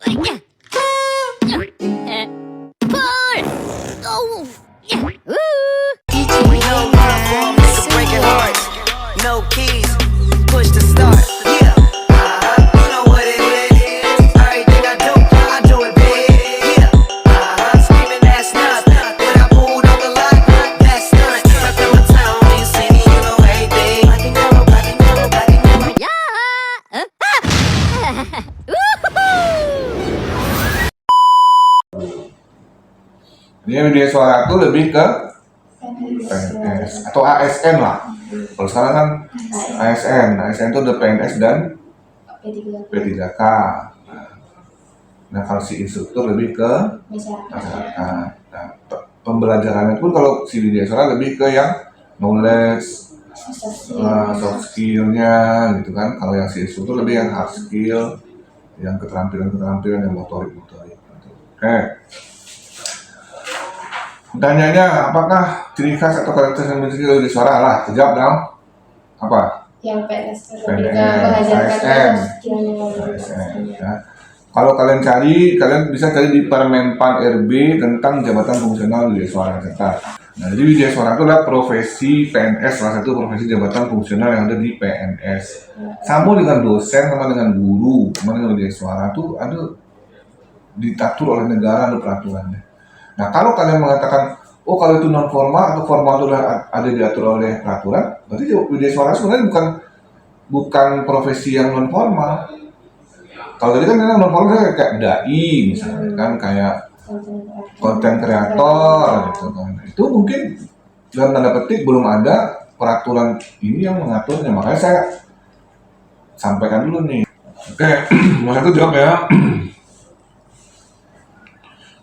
No love for 'em, nigga breaking hearts. No keys, push to start. Yeah, you know what it is. Everything I do it big. Yeah, screaming that's nothing. When I pulled on the lot, that's nothing. Up in my town, you see me, you know everything. Black and yellow, black and yellow, black and yellow. Ini media suara itu lebih ke PNS atau ASN lah. Kalau sekarang kan ASN itu ada PNS dan P3K. Nah kalau si instruktur lebih ke masyarakat. Nah, pembelajarannya pun kalau si media suara lebih ke yang knowledge, soft skill-nya gitu kan. Kalau yang si instruktur lebih yang hard skill, yang keterampilan yang motorik. Oke. Pertanyaannya, apakah ciri khas atau karakter yang dimiliki media suara? Lah, terjawab dong. Apa? Yang PNS ASN. Ya. Kalau kalian cari, kalian bisa cari di Permenpan RB tentang jabatan fungsional media suara cetak. Nah, jadi media suara itu adalah profesi PNS, salah satu profesi jabatan fungsional yang ada di PNS. Sama dengan dosen, sama dengan guru, sama dengan media suara itu ada diatur oleh negara, ada peraturannya. Nah, kalau kalian mengatakan, oh kalau itu non formal atau formal itu ada diatur oleh peraturan, berarti media suara sebenarnya bukan profesi yang non formal. Kalau tadi kan non formal kayak dai misalnya kan, kayak konten kreator gitu kan. Itu mungkin dalam tanda petik belum ada peraturan ini yang mengaturnya, makanya saya sampaikan dulu nih. Oke, mau satu jawab ya.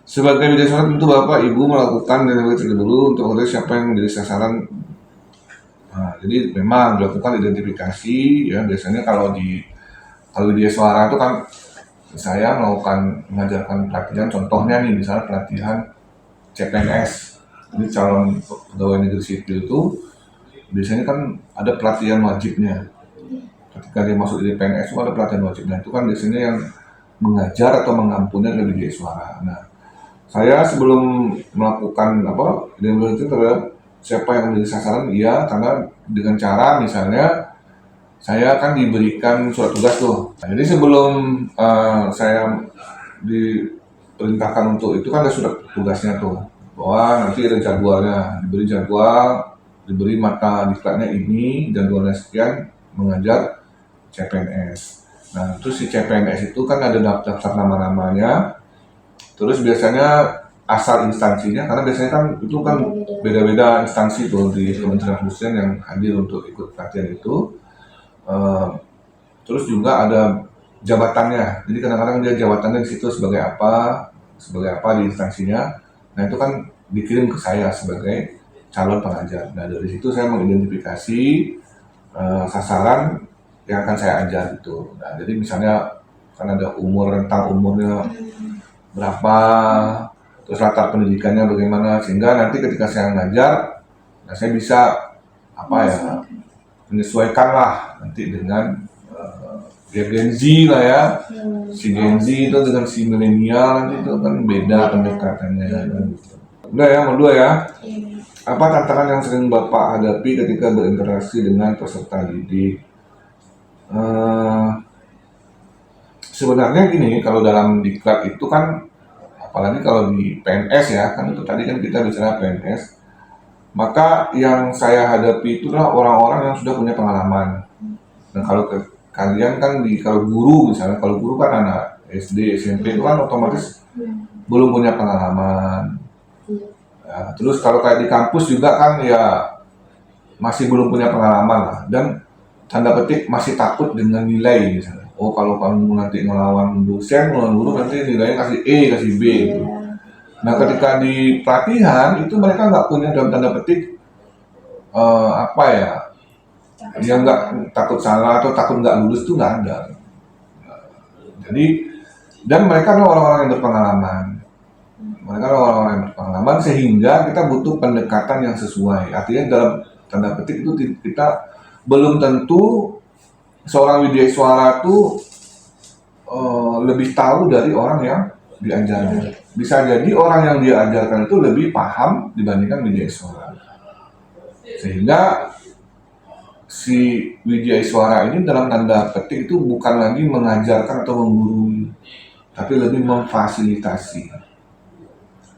Sebagai media suara tentu Bapak Ibu melakukan identifikasi terlebih dulu untuk mengetahui siapa yang menjadi sasaran. Nah, jadi memang dilakukan identifikasi ya, biasanya kalau media suara itu kan saya mengajarkan pelatihan, contohnya nih misalnya pelatihan CPNS. Jadi calon pegawai negeri sipil itu biasanya kan ada pelatihan wajibnya. Ketika dia masuk di PNS itu ada pelatihan wajibnya, itu kan biasanya yang mengajar atau mengampunnya adalah media suara. Nah, saya sebelum melakukan identifikasi terhadap siapa yang menjadi sasaran, iya, karena dengan cara misalnya saya akan diberikan surat tugas tuh. Nah, jadi sebelum saya diperintahkan untuk itu kan ada surat tugasnya tuh, bahwa nanti ada jadwalnya, diberi mata diklatnya ini, jadwalnya sekian, mengajar CPNS. Nah, terus si CPNS itu kan ada daftar nama-namanya. Terus biasanya asal instansinya, karena biasanya kan itu kan beda-beda instansi tuh di Kementerian Perindustrian yang hadir untuk ikut pelatihan itu. Terus juga ada jabatannya. Jadi kadang-kadang dia jabatannya di situ sebagai apa di instansinya. Nah itu kan dikirim ke saya sebagai calon pengajar. Nah dari situ saya mengidentifikasi sasaran yang akan saya ajar gitu. Nah jadi misalnya kan ada rentang umurnya berapa, terus latar pendidikannya bagaimana, sehingga nanti ketika saya ngajar, nah saya bisa menyesuaikan lah nanti dengan Gen Z lah ya. Si Gen Z itu dengan si milenial nanti itu kan beda pendekatannya. Udah ya, nomor 2 ya. Apa tantangan yang sering Bapak hadapi ketika berinteraksi dengan peserta didik? Sebenarnya gini, kalau dalam diklat itu kan, apalagi kalau di PNS ya, kan itu tadi kan kita bicara PNS, maka yang saya hadapi itu adalah orang-orang yang sudah punya pengalaman. Dan kalau kalian kan kalau guru misalnya, kalau guru kan anak SD, SMP itu kan otomatis belum punya pengalaman. Ya, terus kalau kayak di kampus juga kan ya masih belum punya pengalaman lah, dan tanda petik masih takut dengan nilai misalnya. Oh kalau kamu nanti ngelawan dosen, ngelawan guru nanti nilainya kasih E, kasih B gitu. Nah ketika di pelatihan itu mereka nggak punya dalam tanda petik dia nggak takut salah atau takut nggak lulus itu nggak ada. Jadi dan mereka adalah orang-orang yang berpengalaman, sehingga kita butuh pendekatan yang sesuai. Artinya dalam tanda petik itu kita belum tentu seorang widya suara itu lebih tahu dari orang yang diajarnya. Bisa jadi orang yang dia ajarkan itu lebih paham dibandingkan Widyaswara. Sehingga si Widyaswara ini dalam tanda petik itu bukan lagi mengajarkan atau menggurui, tapi lebih memfasilitasi.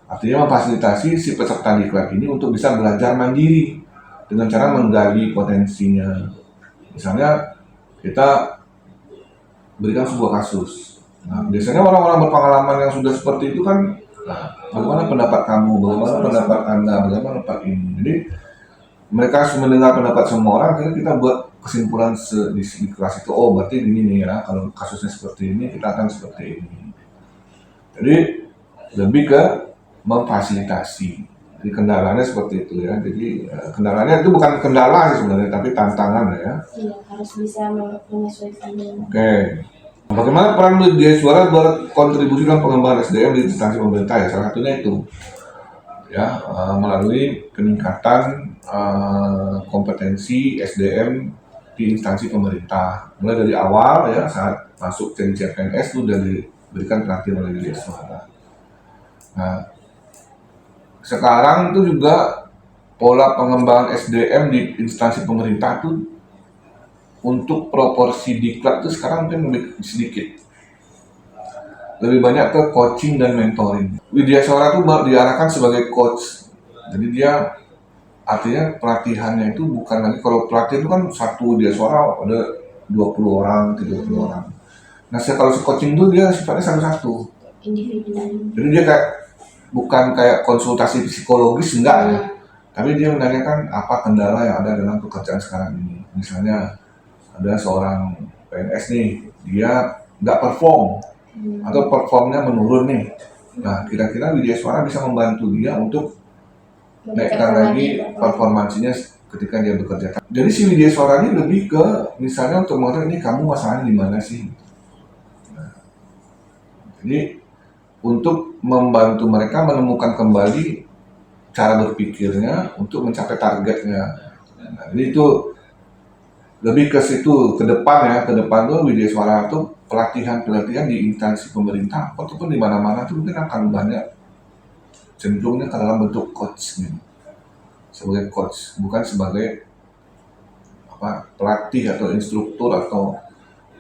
Artinya memfasilitasi si peserta diklat ini untuk bisa belajar mandiri dengan cara menggali potensinya. Misalnya kita berikan sebuah kasus. Nah, biasanya orang-orang berpengalaman yang sudah seperti itu kan, nah, bagaimana pendapat kamu, bagaimana pendapat Anda, bagaimana pendapat ini. Jadi mereka harus mendengar pendapat semua orang, akhirnya kita buat kesimpulan di kelas itu, oh berarti gini nih ya, kalau kasusnya seperti ini, kita akan seperti ini. Jadi lebih ke memfasilitasi. Jadi kendalanya seperti itu ya. Jadi kendalanya itu bukan kendala sih sebenarnya, tapi tantangan ya. Iya, harus bisa menyesuaikan dengan. Oke. Bagaimana peran Widyaswara berkontribusi dalam pengembangan SDM di instansi pemerintah ya? Salah satunya itu ya, melalui peningkatan kompetensi SDM di instansi pemerintah. Mulai dari awal ya, saat masuk jadi CPNS itu sudah diberikan perhatian oleh Widyaswara. Nah, sekarang itu juga pola pengembangan SDM di instansi pemerintah itu untuk proporsi diklat itu sekarang mungkin lebih sedikit. Lebih banyak ke coaching dan mentoring. Widyaswara itu diarahkan sebagai coach. Jadi dia artinya pelatihannya itu bukan lagi, kalau pelatihan itu kan satu Widyaswara ada 20 orang, 30 orang. Nah, kalau coaching itu dia sifatnya satu-satu. Individu. Jadi dia bukan kayak konsultasi psikologis, enggak ya. Tapi dia menanyakan apa kendala yang ada dalam pekerjaan sekarang ini. Misalnya ada seorang PNS nih, dia nggak perform atau performnya menurun nih. Nah, kira-kira Widyaswara bisa membantu dia untuk naikkan lagi performansinya ketika dia bekerja. Jadi si Widyaswara ini lebih ke misalnya untuk mengatakan ini kamu masalahnya di mana sih? Nah, jadi untuk membantu mereka menemukan kembali cara berpikirnya untuk mencapai targetnya. Nah, jadi itu lebih ke situ, ke depan tuh Widyaswara tuh pelatihan di instansi pemerintah ataupun di mana-mana tuh mungkin akan banyak cenderungnya ke dalam bentuk coach nih. Sebagai coach, bukan sebagai pelatih atau instruktur atau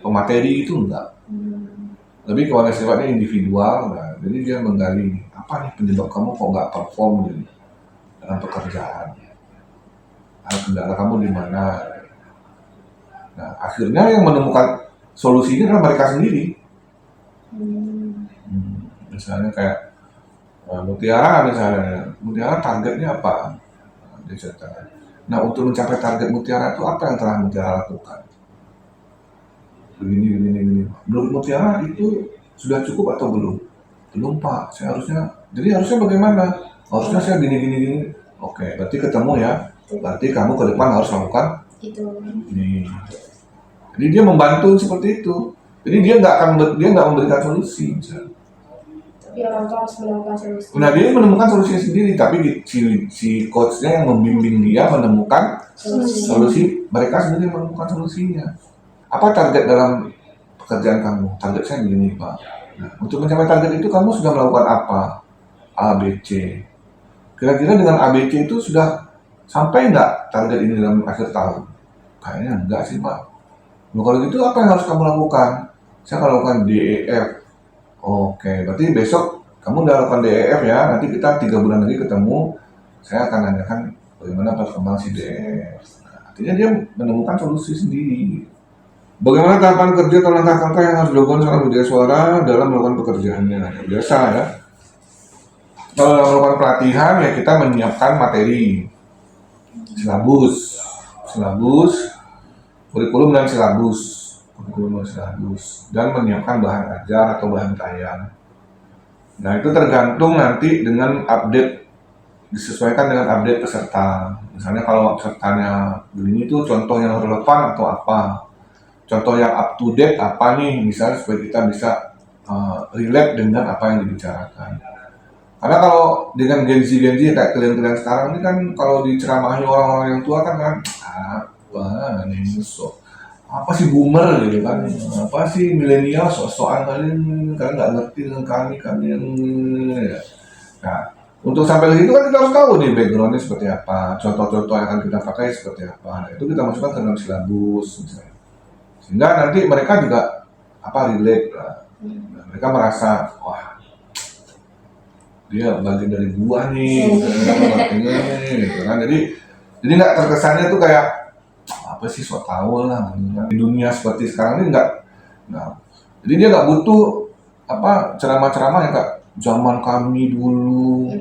pemateri, itu enggak. Lebih kepada sifatnya individual. Nah, jadi dia menggali apa nih penyebab kamu kok nggak perform gitu dalam pekerjaan. Kendala kamu di mana? Nah, akhirnya yang menemukan solusinya adalah mereka sendiri. Misalnya kayak Mutiara targetnya apa? Nah, untuk mencapai target Mutiara itu apa yang telah Mutiara lakukan? Begini. Menurut Mutiara itu sudah cukup atau belum? Belum, Pak. Jadi harusnya bagaimana? Harusnya saya gini. Oke, berarti ketemu ya. Berarti kamu ke depan harus lakukan itu. Ini. Jadi dia membantu seperti itu. Jadi dia nggak memberikan solusi. Misalnya. Tapi orang tua harus menemukan solusi. Nah, dia menemukan solusinya sendiri, tapi si coachnya yang membimbing dia menemukan solusi. Mereka sendiri menemukan solusinya. Apa target dalam pekerjaan kamu? Target saya begini, Pak. Nah, untuk mencapai target itu kamu sudah melakukan apa? A, B, C. Kira-kira dengan A, B, C itu sudah sampai nggak target ini dalam akhir tahun? Kayaknya enggak sih, Pak. Nah, kalau gitu apa yang harus kamu lakukan? Saya akan lakukan D, E, F. Oke, berarti besok kamu udah lakukan D, E, F ya. Nanti kita 3 bulan lagi ketemu. Saya akan nanyakan bagaimana perkembangan si D, E, F. Nah, artinya dia menemukan solusi sendiri. Bagaimana tahapan kerja atau langkah-langkah yang harus dilakukan seorang Widyaswara dalam melakukan pekerjaannya? Biasa ya. Kalau dalam melakukan pelatihan ya kita menyiapkan materi, silabus, kurikulum dan silabus, dan menyiapkan bahan ajar atau bahan tayang. Nah, itu tergantung nanti dengan update, disesuaikan dengan update peserta. Misalnya kalau pesertanya begini tuh contoh yang relevan atau apa, contoh yang up to date apa nih, misalnya supaya kita bisa relate dengan apa yang dibicarakan. Karena kalau dengan Gen Z kayak kalian sekarang ini kan, kalau diceramahi orang-orang yang tua kan apa nih musuh, apa sih boomer gitu kan, apa sih milenial sok-sokan kalian nggak ngerti dengan kalian ya. Nah, untuk sampai ke situ kan kita harus tahu nih backgroundnya seperti apa, contoh-contoh yang akan kita pakai seperti apa. Nah, itu kita masukkan ke dalam silabus misalnya, sehingga nanti mereka juga relate lah. Nah, mereka merasa wah dia bagian dari gua nih, gitu kan. Jadi nggak terkesannya tuh kayak apa sih sok tahu lah di dunia seperti sekarang ini nggak. Nah, jadi dia nggak butuh ceramah-ceramah yang kayak zaman kami dulu.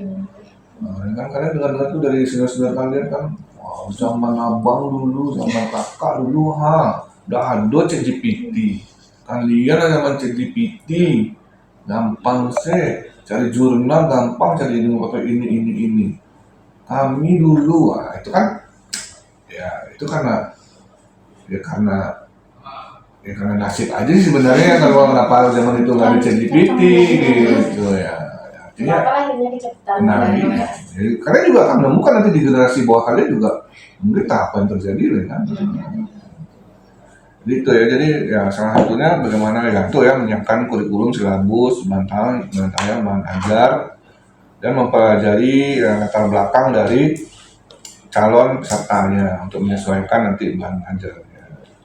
Nah, kan kalian dengar tuh dari senior-senior kalian kan, wow, zaman abang dulu, zaman kakak dulu, udah ada ChatGPT. Kalian zaman ChatGPT, gampang sih, cari jurnal gampang, cari ini. Kami dulu, itu kan, ya itu karena nasib aja sih sebenarnya kalau kenapa zaman itu nggak ada ChatGPT gitu ya. Artinya, Kenapa akhirnya kecepatan? jadi kalian juga akan menemukan nanti di generasi bawah kalian juga mungkin apa yang terjadi kan. Gitu ya, jadi ya salah satunya bagaimana ya itu ya menyiapkan kurikulum silabus, bahan ajar dan mempelajari latar belakang dari calon pesertanya untuk menyesuaikan nanti bahan ajarnya.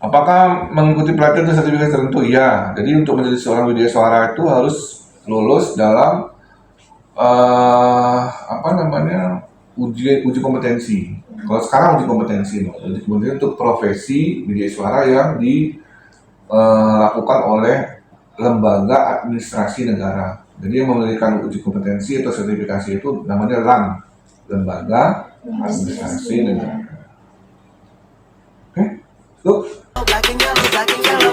Apakah mengikuti pelatihan dan sertifikasi tertentu? Iya. Jadi untuk menjadi seorang widya suara itu harus lulus dalam uji kompetensi. Kalau sekarang uji kompetensi untuk profesi widya suara yang dilakukan oleh lembaga administrasi negara. Jadi yang memberikan uji kompetensi atau sertifikasi itu namanya LAN, lembaga administrasi negara. Oke, Black and yellow, black and yellow.